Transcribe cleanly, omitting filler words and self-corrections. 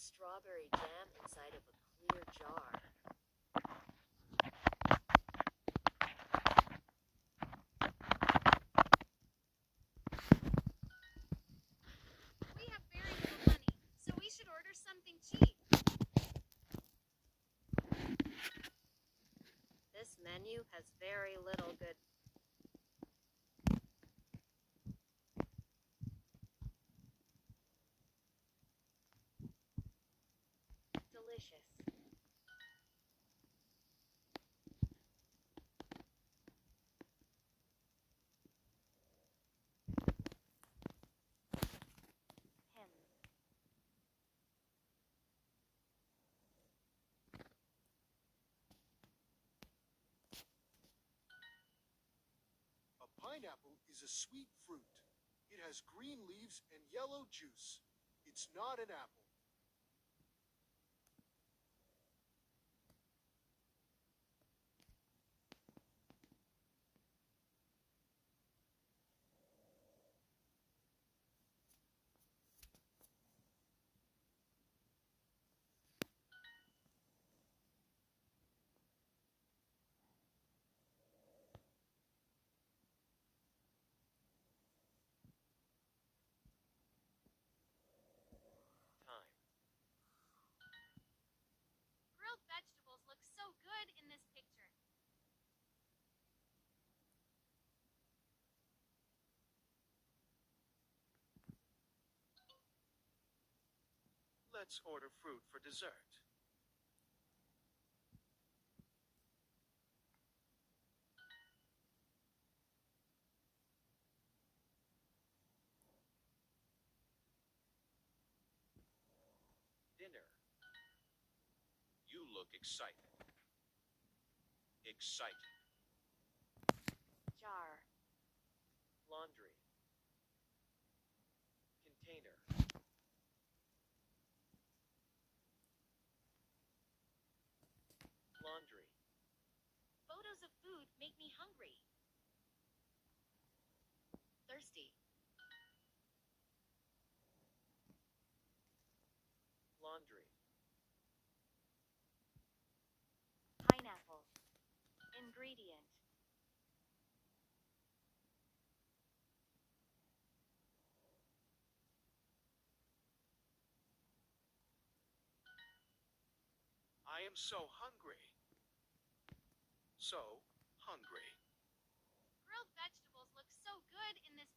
strawberry jam inside of a clear jar. We have very little money, so we should order something cheap. This menu has very little good. Delicious. A pineapple is a sweet fruit. It has green leaves and yellow juice. It's not an apple. Time. Grilled vegetables look so good in this picture. Let's order fruit for dessert. Dinner. You look excited. Excited. Jar. Laundry. Container. Laundry. Photos of food make me hungry. Thirsty. Laundry. Pineapple. Ingredient. I am so hungry. So hungry. Grilled vegetables look so good in this